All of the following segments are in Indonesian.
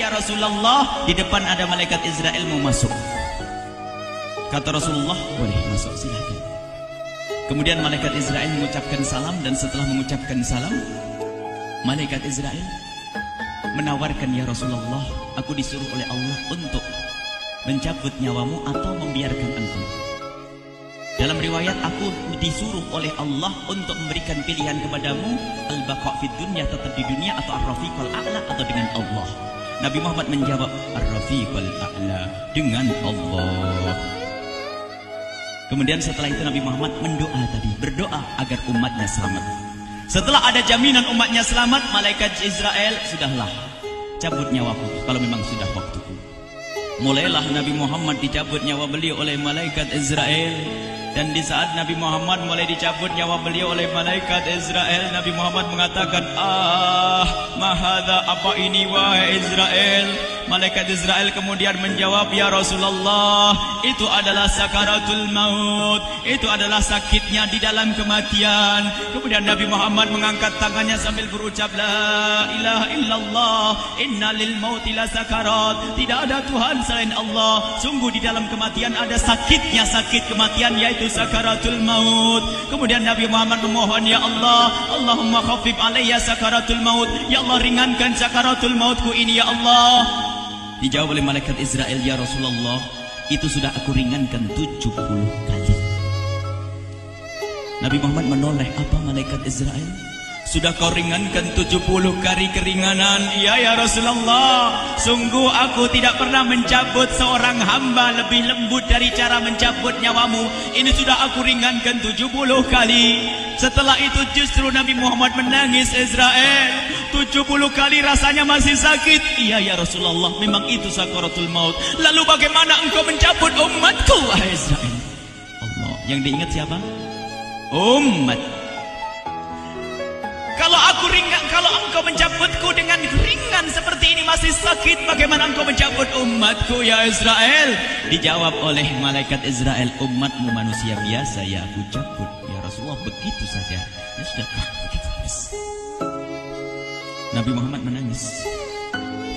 ya Rasulullah, di depan ada malaikat Israel mau masuk. Kata Rasulullah, boleh masuk, silakan. Kemudian malaikat Israel mengucapkan salam, dan setelah mengucapkan salam, malaikat Israel menawarkan, ya Rasulullah, aku disuruh oleh Allah untuk mencabut nyawamu atau membiarkan engkau. Dalam riwayat, aku disuruh oleh Allah untuk memberikan pilihan kepadamu, al-baqa' fid dunya, tetap di dunia, atau ar-rafiqal a'la, atau dengan Allah. Nabi Muhammad menjawab, ar-rafiqal a'la, dengan Allah. Kemudian setelah itu Nabi Muhammad berdoa agar umatnya selamat. Setelah ada jaminan umatnya selamat, malaikat Israel, sudahlah, cabut nyawaku kalau memang sudah waktuku. Mulailah Nabi Muhammad dicabut nyawa beliau oleh malaikat Israel. Dan di saat Nabi Muhammad mulai dicabut nyawa beliau oleh malaikat Israel, Nabi Muhammad mengatakan, mahadha, apa ini wahai Israel? Malaikat Israel kemudian menjawab, ya Rasulullah, itu adalah sakaratul maut, itu adalah sakitnya di dalam kematian. Kemudian Nabi Muhammad mengangkat tangannya sambil berucap, la ilaha illallah, inna lil mauti la sakarat, tidak ada Tuhan selain Allah, sungguh di dalam kematian ada sakitnya, sakit kematian, yaitu sakaratul maut. Kemudian Nabi Muhammad memohon, ya Allah, Allahumma khaffif alayya sakaratul maut, ya Allah, ringankan sakaratul mautku ini, ya Allah. Dijawab oleh malaikat Israel, ya Rasulullah, itu sudah aku ringankan 70 kali. Nabi Muhammad menoleh, apa malaikat Israel? Sudah kau ringankan 70 kali keringanan? Iya ya Rasulullah, sungguh aku tidak pernah mencabut seorang hamba lebih lembut dari cara mencabut nyawamu. Ini sudah aku ringankan 70 kali. Setelah itu justru Nabi Muhammad menangis, Israel, 70 kali rasanya masih sakit. Iya ya Rasulullah, memang itu sakaratul maut. Lalu bagaimana engkau mencabut umatku, wahai Israel? Allah, yang diingat siapa? Umat. Kalau engkau mencabutku dengan ringan seperti ini masih sakit, bagaimana engkau mencabut umatku, ya Israel? Dijawab oleh malaikat Israel, umatmu manusia biasa, ya aku cabut. Ya Rasulullah, begitu saja. Ya sudah, begitu habis. Nabi Muhammad menangis.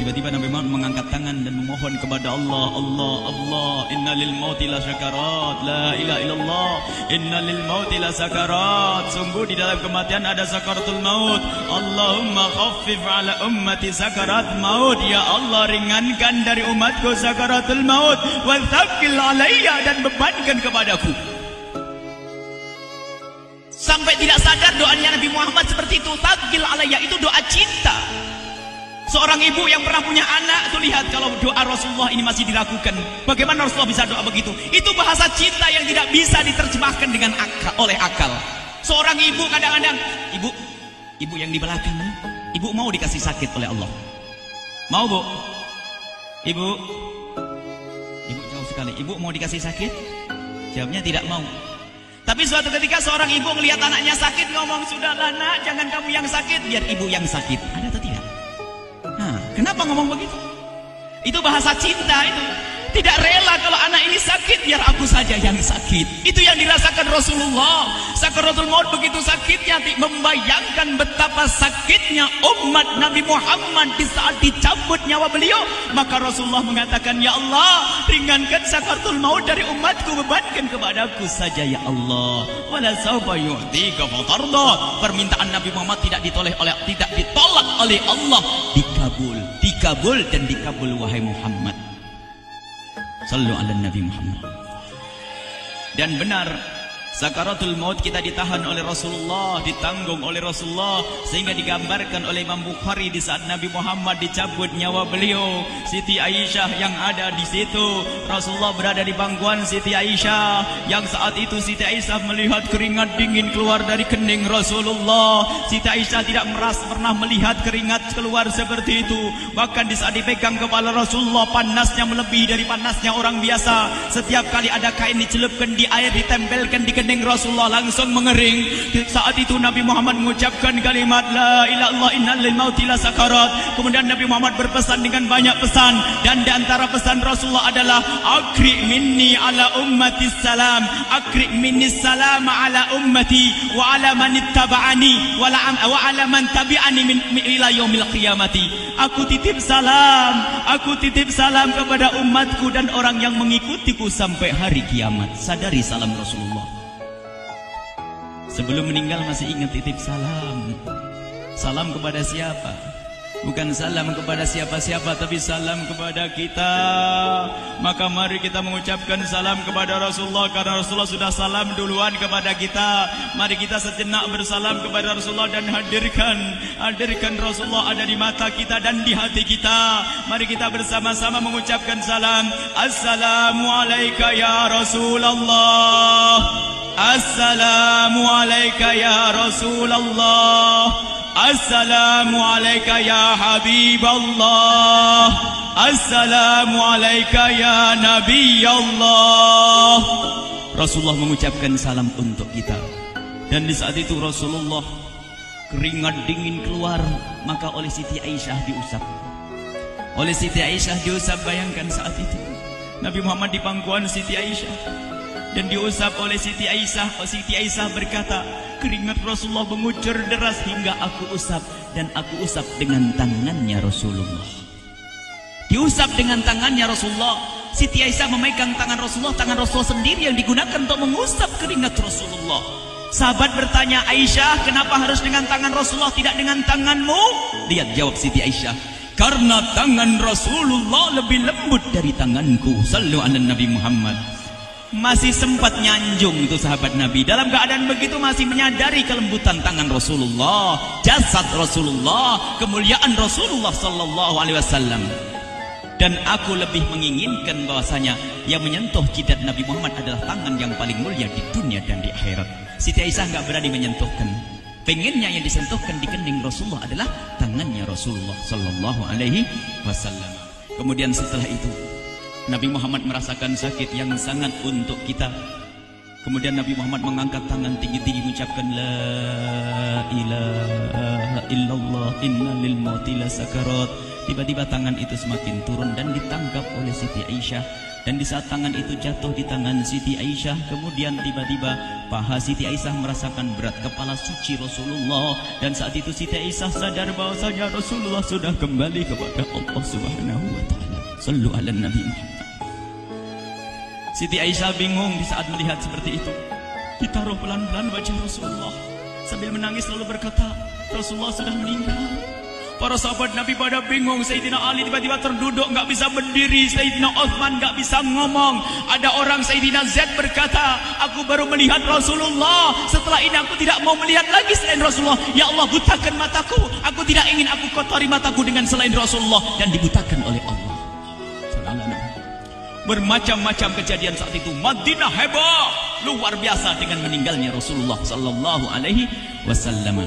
Tiba-tiba Nabi Muhammad mengangkat tangan dan memohon kepada Allah, Allah, Allah, inna lil mauti la sakarat, la ilaha illallah, inna lil mauti la sakarat, sungguh di dalam kematian ada sakaratul maut. Allahumma khaffif ala ummati sakarat maut, ya Allah, ringankan dari umatku sakaratul maut, wa thaqqil alayya, dan bebankan kepadaku. Sampai tidak sadar doanya Nabi Muhammad seperti itu. Thaqqil alayya itu doa cinta. Seorang ibu yang pernah punya anak, tuh lihat kalau doa Rasulullah ini masih diragukan. Bagaimana Rasulullah bisa doa begitu? Itu bahasa cinta yang tidak bisa diterjemahkan dengan oleh akal. Seorang ibu kadang-kadang, ibu yang di belakang, ibu mau dikasih sakit oleh Allah? Mau, Bu? Ibu jauh sekali. Ibu mau dikasih sakit? Jawabnya tidak mau. Tapi suatu ketika seorang ibu melihat anaknya sakit, ngomong, sudahlah nak, jangan kamu yang sakit, biar ibu yang sakit. Ada atau tidak? Kenapa ngomong begitu? Itu bahasa cinta itu. Tidak rela kalau anak ini sakit, biar aku saja yang sakit. Itu yang dirasakan Rasulullah. Sakaratul maut begitu sakitnya, membayangkan betapa sakitnya umat Nabi Muhammad di saat dicabut nyawa beliau. Maka Rasulullah mengatakan, ya Allah, ringankan sakaratul maut dari umatku, bebankan kepadaku saja, ya Allah. Wala sawfa yu'tika fatarda. Permintaan Nabi Muhammad tidak ditolak oleh Allah, dikabul dan dikabul, wahai Muhammad. Sallu ala Nabi Muhammad. Dan benar, sakaratul maut kita ditahan oleh Rasulullah, ditanggung oleh Rasulullah, sehingga digambarkan oleh Imam Bukhari di saat Nabi Muhammad dicabut nyawa beliau, Siti Aisyah yang ada di situ. Rasulullah berada di pangkuan Siti Aisyah, yang saat itu Siti Aisyah melihat keringat dingin keluar dari kening Rasulullah. Siti Aisyah tidak pernah melihat keringat keluar seperti itu. Bahkan di saat dipegang kepala Rasulullah, panasnya melebihi dari panasnya orang biasa. Setiap kali ada kain dicelupkan di air, ditempelkan di kening Rasulullah langsung mengering. Saat itu Nabi Muhammad mengucapkan kalimat la ilaha illallah innal mauti lasakarat. Kemudian Nabi Muhammad berpesan dengan banyak pesan, dan di antara pesan Rasulullah adalah akri minni ala ummati salam, akri minni salam ala ummati wa ala man ittaba'ani wa ala man tabi'ani min ila yaumil qiyamati. Aku titip salam kepada umatku dan orang yang mengikutiku sampai hari kiamat. Sadari salam Rasulullah. Sebelum meninggal masih ingat titip salam. Salam kepada siapa? Bukan salam kepada siapa-siapa, tapi salam kepada kita. Maka mari kita mengucapkan salam kepada Rasulullah, karena Rasulullah sudah salam duluan kepada kita. Mari kita sejenak bersalam kepada Rasulullah dan hadirkan Rasulullah ada di mata kita dan di hati kita. Mari kita bersama-sama mengucapkan salam. Assalamualaikum ya Rasulullah. Assalamualaikum ya Rasulullah. Assalamualaikum ya Habiballah. Assalamualaikum ya Nabi Allah. Rasulullah mengucapkan salam untuk kita. Dan di saat itu Rasulullah keringat dingin keluar, maka oleh Siti Aisyah diusap. Oleh Siti Aisyah diusap, bayangkan saat itu Nabi Muhammad di pangkuan Siti Aisyah dan diusap oleh Siti Aisyah. Siti Aisyah berkata, keringat Rasulullah mengucur deras hingga aku usap, dan aku usap dengan tangannya Rasulullah. Diusap dengan tangannya Rasulullah. Siti Aisyah memegang tangan Rasulullah sendiri yang digunakan untuk mengusap keringat Rasulullah. Sahabat bertanya, Aisyah, kenapa harus dengan tangan Rasulullah tidak dengan tanganmu? Lihat jawab Siti Aisyah, karena tangan Rasulullah lebih lembut dari tanganku. Sallu ala Nabi Muhammad. Masih sempat nyanjung itu sahabat Nabi. Dalam keadaan begitu masih menyadari kelembutan tangan Rasulullah, jasad Rasulullah, kemuliaan Rasulullah sallallahu alaihi wasallam. Dan aku lebih menginginkan bahwasanya yang menyentuh jidat Nabi Muhammad adalah tangan yang paling mulia di dunia dan di akhirat. Siti Aisyah enggak berani menyentuhkan. Pengennya yang disentuhkan di kening Rasulullah adalah tangannya Rasulullah sallallahu alaihi wasallam. Kemudian setelah itu Nabi Muhammad merasakan sakit yang sangat untuk kita. Kemudian Nabi Muhammad mengangkat tangan tinggi-tinggi mengucapkan la ilaha illallah innal mauti lasakarat. Tiba-tiba tangan itu semakin turun dan ditangkap oleh Siti Aisyah. Dan di saat tangan itu jatuh di tangan Siti Aisyah, kemudian tiba-tiba paha Siti Aisyah merasakan berat kepala suci Rasulullah. Dan saat itu Siti Aisyah sadar bahwasanya Rasulullah sudah kembali kepada Allah Subhanahu wa taala. Sallu ala Nabi Muhammad. Siti Aisyah bingung di saat melihat seperti itu. Ditaruh pelan-pelan wajah Rasulullah sambil menangis lalu berkata, Rasulullah sudah meninggal. Para sahabat Nabi pada bingung. Sayyidina Ali tiba-tiba terduduk, nggak bisa berdiri. Sayyidina Utsman nggak bisa ngomong. Ada orang Sayyidina Zaid berkata, aku baru melihat Rasulullah. Setelah ini aku tidak mau melihat lagi selain Rasulullah. Ya Allah, butakan mataku. Aku tidak ingin aku kotori mataku dengan selain Rasulullah. Dan dibutakan oleh Allah. Bermacam-macam kejadian saat itu. Madinah heboh, luar biasa dengan meninggalnya Rasulullah sallallahu alaihi wasallam.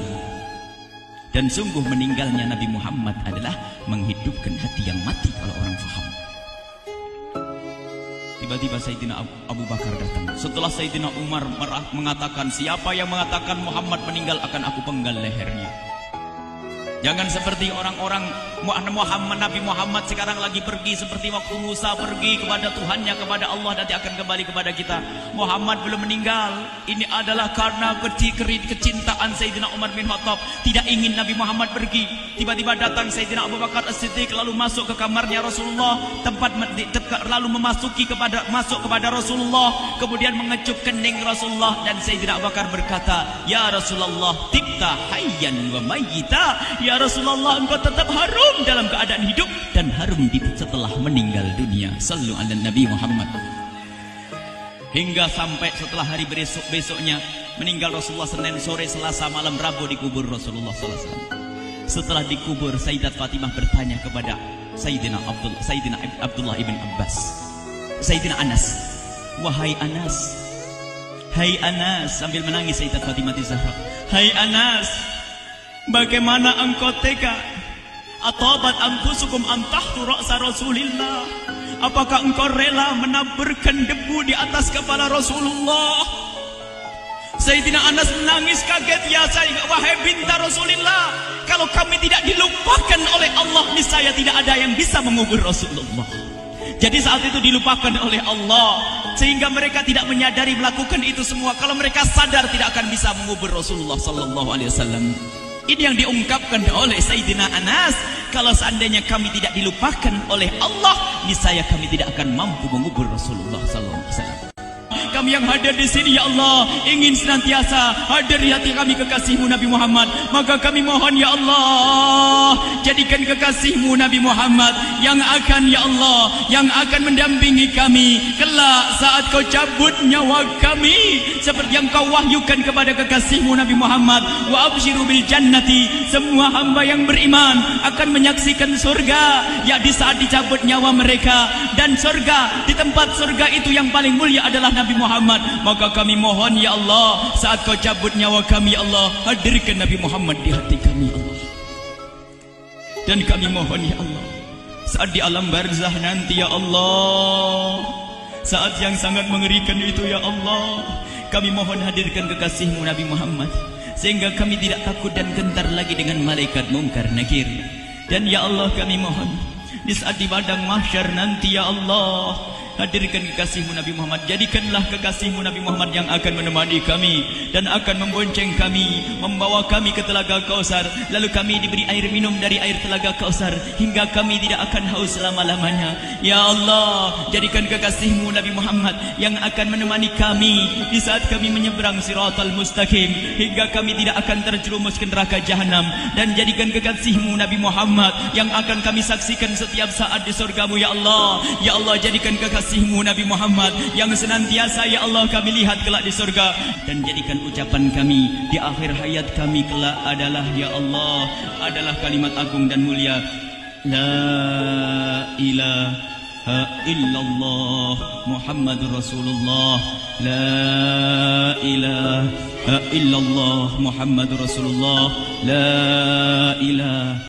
Dan sungguh meninggalnya Nabi Muhammad adalah menghidupkan hati yang mati kalau orang faham. Tiba-tiba Sayyidina Abu Bakar datang. Setelah Sayyidina Umar mengatakan, siapa yang mengatakan Muhammad meninggal akan aku penggal lehernya. Jangan seperti orang-orang Nabi Muhammad sekarang lagi pergi seperti waktu Musa pergi kepada Tuhannya, kepada Allah, nanti akan kembali kepada kita. Muhammad belum meninggal. Ini adalah karena kecintaan Sayyidina Umar bin Khattab, tidak ingin Nabi Muhammad pergi. Tiba-tiba datang Sayyidina Abu Bakar As-Siddiq lalu masuk ke kamarnya Rasulullah, lalu masuk kepada Rasulullah, kemudian mengecup kening Rasulullah. Dan Sayyidina Abu Bakar berkata, ya Rasulullah, tibta hayyan wa mayyita. Ya Rasulullah, engkau tetap harum dalam keadaan hidup dan harum setelah meninggal dunia. Sallu ala Nabi Muhammad. Hingga sampai setelah hari besoknya meninggal Rasulullah, Senin sore, Selasa malam, Rabu dikubur Rasulullah sallallahu alaihi wasallam. Setelah dikubur, Sayyidat Fatimah bertanya kepada Sayyidina Abdullah ibn Abbas, Sayyidina Anas, wahai Anas, hai Anas, sambil menangis Sayyidat Fatimah Zahra, hai Anas, bagaimana engkau tega? Atabat anfusukum an tahtu ra'sa Rasulillah. Apakah engkau rela menaburkan debu di atas kepala Rasulullah? Sayyidina Anas menangis kaget, ya wahai binta Rasulullah, kalau kami tidak dilupakan oleh Allah, niscaya tidak ada yang bisa mengubur Rasulullah. Jadi saat itu dilupakan oleh Allah, sehingga mereka tidak menyadari melakukan itu semua. Kalau mereka sadar, tidak akan bisa mengubur Rasulullah sallallahu alaihi wasallam. Ini yang diungkapkan oleh Sayyidina Anas. Kalau seandainya kami tidak dilupakan oleh Allah, niscaya kami tidak akan mampu mengubur Rasulullah sallallahu alaihi wasallam. Kami yang hadir di sini, ya Allah, ingin senantiasa hadir di hati kami kekasih-Mu Nabi Muhammad. Maka kami mohon, ya Allah, jadikan kekasih-Mu Nabi Muhammad yang akan, ya Allah, yang akan mendampingi kami kelak saat Kau cabut nyawa kami, seperti yang Kau wahyukan kepada kekasih-Mu Nabi Muhammad. Wa abshiru bil jannati, semua hamba yang beriman akan menyaksikan surga, ya di saat dicabut nyawa mereka. Dan surga, di tempat surga itu yang paling mulia adalah Nabi Muhammad. Maka kami mohon, ya Allah, saat Kau cabut nyawa kami, ya Allah, hadirkan Nabi Muhammad di hati kami, ya Allah. Dan kami mohon, ya Allah, saat di alam barzah nanti, ya Allah, saat yang sangat mengerikan itu, ya Allah, kami mohon hadirkan kekasih-Mu Nabi Muhammad, sehingga kami tidak takut dan gentar lagi dengan malaikat mungkar nakir. Dan ya Allah, kami mohon di saat di padang mahsyar nanti, ya Allah, hadirkan kekasih-Mu Nabi Muhammad. Jadikanlah kekasih-Mu Nabi Muhammad yang akan menemani kami dan akan membonceng kami, membawa kami ke telaga Kausar. Lalu kami diberi air minum dari air telaga Kausar hingga kami tidak akan haus selama-lamanya. Ya Allah, jadikan kekasih-Mu Nabi Muhammad yang akan menemani kami di saat kami menyeberang Siratal Mustaqim hingga kami tidak akan terjerumus ke neraka Jahanam. Dan jadikan kekasih-Mu Nabi Muhammad yang akan kami saksikan setiap saat di surga-Mu, ya Allah. Ya Allah, jadikan kekasih-Mu Nabi Muhammad yang senantiasa, ya Allah, kami lihat kelak di surga. Dan jadikan ucapan kami di akhir hayat kami kelak adalah, ya Allah, adalah kalimat agung dan mulia, La ilaha illallah Muhammadur Rasulullah. La ilaha illallah Muhammadur Rasulullah. La ilaha